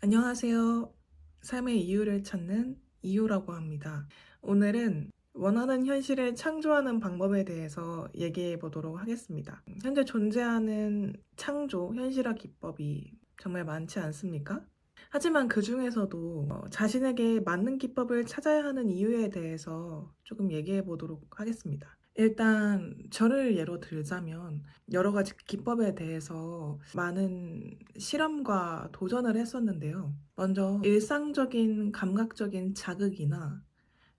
안녕하세요. 삶의 이유를 찾는 이유라고 합니다. 오늘은 원하는 현실을 창조하는 방법에 대해서 얘기해 보도록 하겠습니다. 현재 존재하는 창조, 현실화 기법이 정말 많지 않습니까? 하지만 그 중에서도 자신에게 맞는 기법을 찾아야 하는 이유에 대해서 조금 얘기해 보도록 하겠습니다. 일단 저를 예로 들자면 여러 가지 기법에 대해서 많은 실험과 도전을 했었는데요. 먼저 일상적인 감각적인 자극이나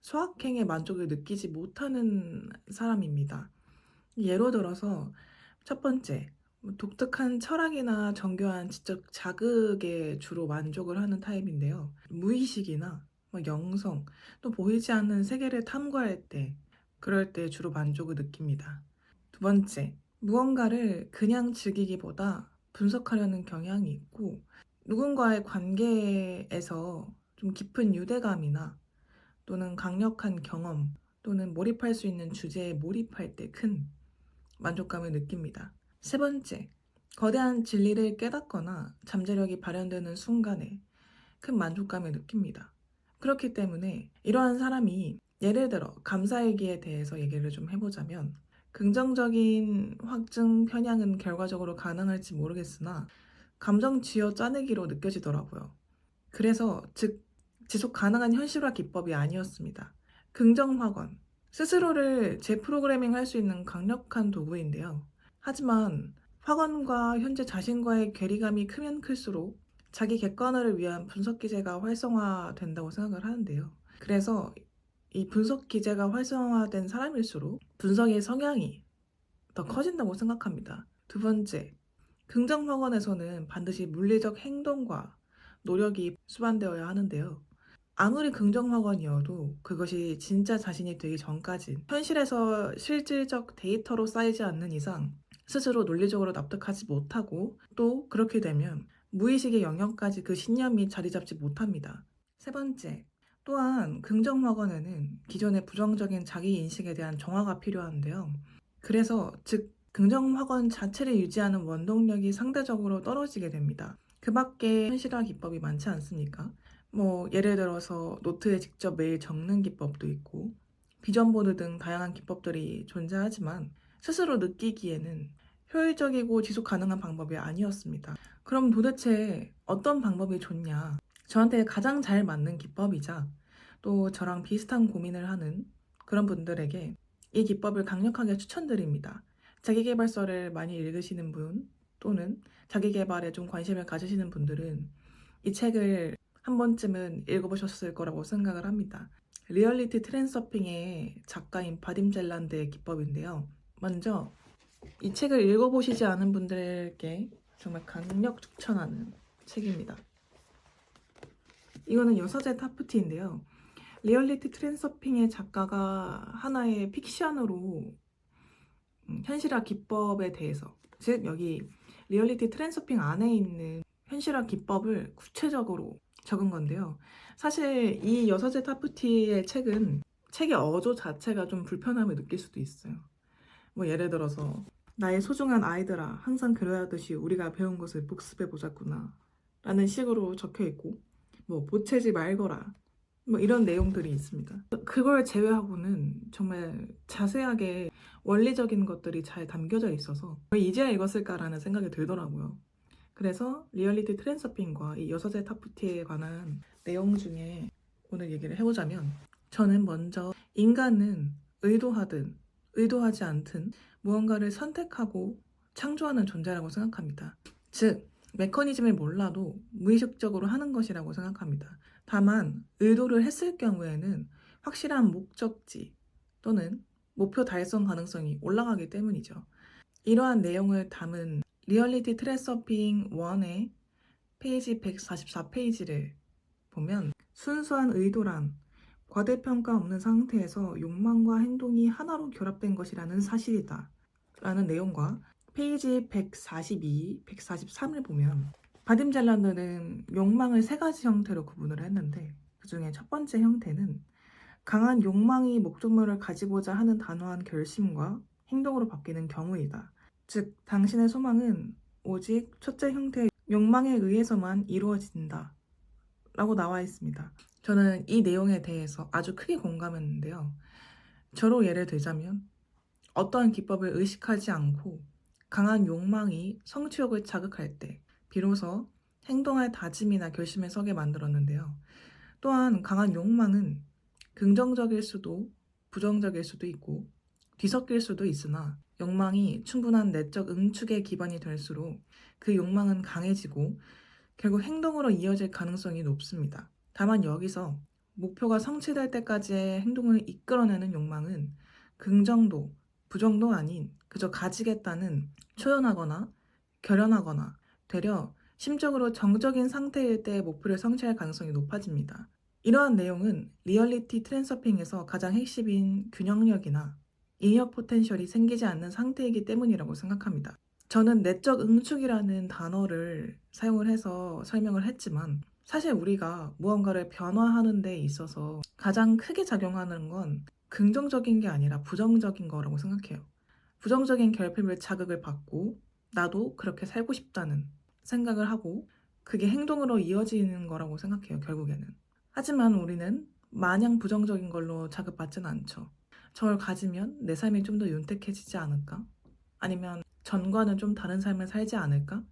소확행의 만족을 느끼지 못하는 사람입니다. 예로 들어서 첫 번째, 독특한 철학이나 정교한 지적 자극에 주로 만족을 하는 타입인데요. 무의식이나 영성, 또 보이지 않는 세계를 탐구할 때, 그럴 때 주로 만족을 느낍니다. 두 번째, 무언가를 그냥 즐기기보다 분석하려는 경향이 있고, 누군가의 관계에서 좀 깊은 유대감이나 또는 강력한 경험 또는 몰입할 수 있는 주제에 몰입할 때 큰 만족감을 느낍니다. 세 번째, 거대한 진리를 깨닫거나 잠재력이 발현되는 순간에 큰 만족감을 느낍니다. 그렇기 때문에 이러한 사람이 예를 들어 감사일기에 대해서 얘기를 좀 해보자면 긍정적인 확증 편향은 결과적으로 가능할지 모르겠으나 감정 쥐어 짜내기로 느껴지더라고요. 그래서 즉 지속 가능한 현실화 기법이 아니었습니다. 긍정 확언, 스스로를 재프로그래밍 할 수 있는 강력한 도구인데요. 하지만 확언과 현재 자신과의 괴리감이 크면 클수록 자기 객관화를 위한 분석 기제가 활성화된다고 생각을 하는데요. 그래서 이 분석 기제가 활성화된 사람일수록 분석의 성향이 더 커진다고 생각합니다. 두 번째, 긍정 확언에서는 반드시 물리적 행동과 노력이 수반되어야 하는데요. 아무리 긍정 확언이어도 그것이 진짜 자신이 되기 전까지 현실에서 실질적 데이터로 쌓이지 않는 이상 스스로 논리적으로 납득하지 못하고 또 그렇게 되면 무의식의 영역까지 그 신념이 자리 잡지 못합니다. 세 번째, 또한 긍정 확언에는 기존의 부정적인 자기 인식에 대한 정화가 필요한데요. 그래서 즉 긍정 확언 자체를 유지하는 원동력이 상대적으로 떨어지게 됩니다. 그 밖에 현실화 기법이 많지 않습니까? 예를 들어서 노트에 직접 매일 적는 기법도 있고 비전 보드 등 다양한 기법들이 존재하지만 스스로 느끼기에는 효율적이고 지속 가능한 방법이 아니었습니다. 그럼 도대체 어떤 방법이 좋냐? 저한테 가장 잘 맞는 기법이자 또 저랑 비슷한 고민을 하는 그런 분들에게 이 기법을 강력하게 추천드립니다. 자기계발서를 많이 읽으시는 분 또는 자기계발에 좀 관심을 가지시는 분들은 이 책을 한 번쯤은 읽어보셨을 거라고 생각을 합니다. 리얼리티 트랜서핑의 작가인 바딤 젤란드의 기법인데요. 먼저 이 책을 읽어보시지 않은 분들께 정말 강력 추천하는 책입니다. 이거는 여서제 타프티인데요. 리얼리티 트랜서핑의 작가가 하나의 픽션으로 현실화 기법에 대해서 즉 여기 리얼리티 트랜서핑 안에 있는 현실화 기법을 구체적으로 적은 건데요. 사실 이 여서제 타프티의 책은 책의 어조 자체가 좀 불편함을 느낄 수도 있어요. 예를 들어서 나의 소중한 아이들아 항상 그러하듯이 우리가 배운 것을 복습해 보자꾸나 라는 식으로 적혀 있고 보채지 말거라 이런 내용들이 있습니다. 그걸 제외하고는 정말 자세하게 원리적인 것들이 잘 담겨져 있어서 왜 이제야 읽었을까라는 생각이 들더라고요. 그래서 리얼리티 트랜서핑과 이 여서제 타프티에 관한 내용 중에 오늘 얘기를 해보자면 저는 먼저 인간은 의도하든 의도하지 않든 무언가를 선택하고 창조하는 존재라고 생각합니다. 즉 메커니즘을 몰라도 무의식적으로 하는 것이라고 생각합니다. 다만 의도를 했을 경우에는 확실한 목적지 또는 목표 달성 가능성이 올라가기 때문이죠. 이러한 내용을 담은 리얼리티 트랜서핑 1의 페이지 144페이지를 보면 순수한 의도란 과대평가 없는 상태에서 욕망과 행동이 하나로 결합된 것이라는 사실이다 라는 내용과 페이지 142, 143을 보면 바딤 젤란드는 욕망을 세 가지 형태로 구분을 했는데 그 중에 첫 번째 형태는 강한 욕망이 목적물을 가지고자 하는 단호한 결심과 행동으로 바뀌는 경우이다. 즉, 당신의 소망은 오직 첫째 형태의 욕망에 의해서만 이루어진다 라고 나와 있습니다. 저는 이 내용에 대해서 아주 크게 공감했는데요. 저로 예를 들자면 어떠한 기법을 의식하지 않고 강한 욕망이 성취욕을 자극할 때 비로소 행동할 다짐이나 결심에 서게 만들었는데요. 또한 강한 욕망은 긍정적일 수도 부정적일 수도 있고 뒤섞일 수도 있으나 욕망이 충분한 내적 응축의 기반이 될수록 그 욕망은 강해지고 결국 행동으로 이어질 가능성이 높습니다. 다만 여기서 목표가 성취될 때까지의 행동을 이끌어내는 욕망은 긍정도, 부정도 아닌 그저 가지겠다는 초연하거나 결연하거나 되려 심적으로 정적인 상태일 때 목표를 성취할 가능성이 높아집니다. 이러한 내용은 리얼리티 트랜서핑에서 가장 핵심인 균형력이나 인력 포텐셜이 생기지 않는 상태이기 때문이라고 생각합니다. 저는 내적 응축이라는 단어를 사용을 해서 설명을 했지만 사실 우리가 무언가를 변화하는 데 있어서 가장 크게 작용하는 건 긍정적인 게 아니라 부정적인 거라고 생각해요. 부정적인 결핍을 자극을 받고 나도 그렇게 살고 싶다는 생각을 하고 그게 행동으로 이어지는 거라고 생각해요, 결국에는. 하지만 우리는 마냥 부정적인 걸로 자극받지는 않죠. 저걸 가지면 내 삶이 좀 더 윤택해지지 않을까? 아니면 전과는 좀 다른 삶을 살지 않을까?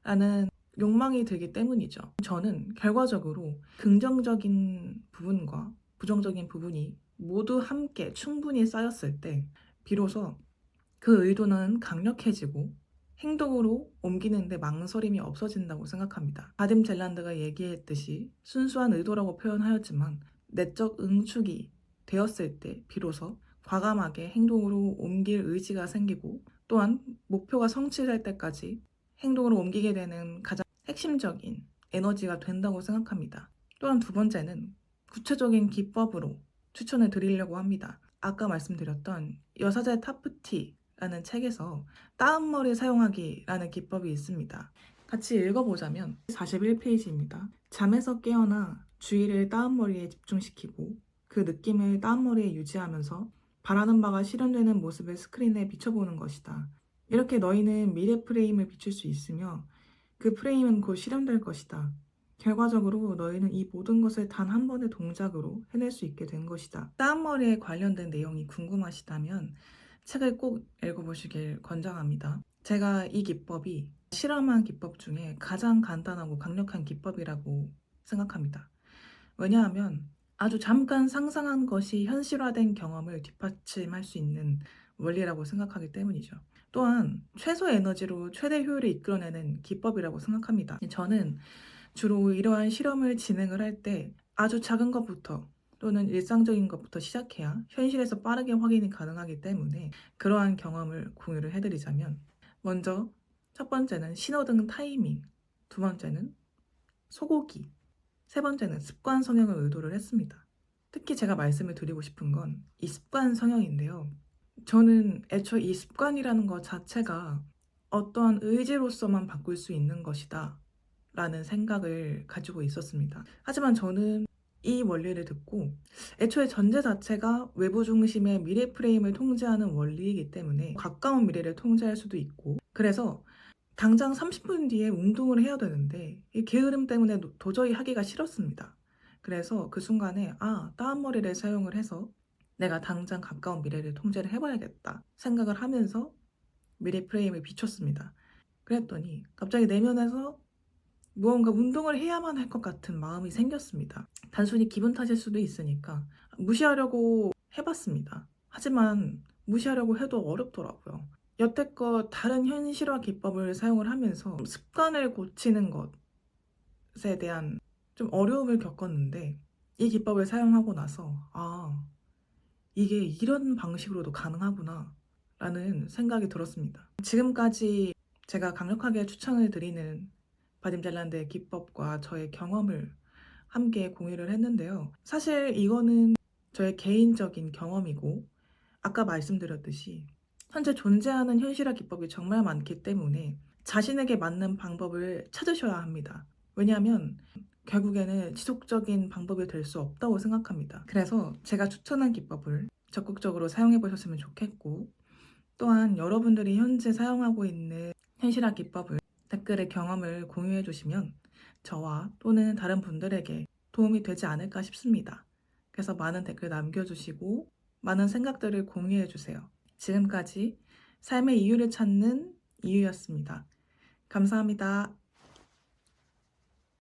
라는 욕망이 들기 때문이죠. 저는 결과적으로 긍정적인 부분과 부정적인 부분이 모두 함께 충분히 쌓였을 때 비로소 그 의도는 강력해지고 행동으로 옮기는데 망설임이 없어진다고 생각합니다. 바딤 젤란드가 얘기했듯이 순수한 의도라고 표현하였지만 내적 응축이 되었을 때 비로소 과감하게 행동으로 옮길 의지가 생기고 또한 목표가 성취될 때까지 행동으로 옮기게 되는 가장 핵심적인 에너지가 된다고 생각합니다. 또한 두 번째는 구체적인 기법으로 추천을 드리려고 합니다. 아까 말씀드렸던 여사제 타프티라는 책에서 따옴머리 사용하기라는 기법이 있습니다. 같이 읽어보자면 41페이지입니다. 잠에서 깨어나 주의를 따옴머리에 집중시키고 그 느낌을 따옴머리에 유지하면서 바라는 바가 실현되는 모습을 스크린에 비춰보는 것이다. 이렇게 너희는 미래 프레임을 비출 수 있으며 그 프레임은 곧 실현될 것이다. 결과적으로 너희는 이 모든 것을 단 한 번의 동작으로 해낼 수 있게 된 것이다. 따옴머리에 관련된 내용이 궁금하시다면 책을 꼭 읽어보시길 권장합니다. 제가 이 기법이 실험한 기법 중에 가장 간단하고 강력한 기법이라고 생각합니다. 왜냐하면 아주 잠깐 상상한 것이 현실화된 경험을 뒷받침할 수 있는 원리라고 생각하기 때문이죠. 또한 최소 에너지로 최대 효율을 이끌어내는 기법이라고 생각합니다. 저는 주로 이러한 실험을 진행을 할 때 아주 작은 것부터 또는 일상적인 것부터 시작해야 현실에서 빠르게 확인이 가능하기 때문에 그러한 경험을 공유를 해드리자면 먼저 첫 번째는 신호등 타이밍, 두 번째는 소고기, 세 번째는 습관 성형을 의도를 했습니다. 특히 제가 말씀을 드리고 싶은 건 이 습관 성형인데요. 저는 애초에 이 습관이라는 것 자체가 어떠한 의지로서만 바꿀 수 있는 것이다 라는 생각을 가지고 있었습니다. 하지만 저는 이 원리를 듣고 애초에 전제 자체가 외부 중심의 미래 프레임을 통제하는 원리이기 때문에 가까운 미래를 통제할 수도 있고 그래서 당장 30분 뒤에 운동을 해야 되는데 이 게으름 때문에 도저히 하기가 싫었습니다. 그래서 그 순간에 따옴머리를 사용을 해서 내가 당장 가까운 미래를 통제를 해봐야겠다 생각을 하면서 미래 프레임을 비췄습니다. 그랬더니 갑자기 내면에서 무언가 운동을 해야만 할 것 같은 마음이 생겼습니다. 단순히 기분 탓일 수도 있으니까 무시하려고 해봤습니다. 하지만 무시하려고 해도 어렵더라고요. 여태껏 다른 현실화 기법을 사용을 하면서 습관을 고치는 것에 대한 좀 어려움을 겪었는데 이 기법을 사용하고 나서 이게 이런 방식으로도 가능하구나 라는 생각이 들었습니다. 지금까지 제가 강력하게 추천을 드리는 바딤 젤란드의 기법과 저의 경험을 함께 공유를 했는데요. 사실 이거는 저의 개인적인 경험이고 아까 말씀드렸듯이 현재 존재하는 현실화 기법이 정말 많기 때문에 자신에게 맞는 방법을 찾으셔야 합니다. 왜냐하면 결국에는 지속적인 방법이 될 수 없다고 생각합니다. 그래서 제가 추천한 기법을 적극적으로 사용해 보셨으면 좋겠고 또한 여러분들이 현재 사용하고 있는 현실화 기법을 댓글에 경험을 공유해 주시면 저와 또는 다른 분들에게 도움이 되지 않을까 싶습니다. 그래서 많은 댓글 남겨주시고 많은 생각들을 공유해주세요. 지금까지 삶의 이유를 찾는 이유였습니다. 감사합니다.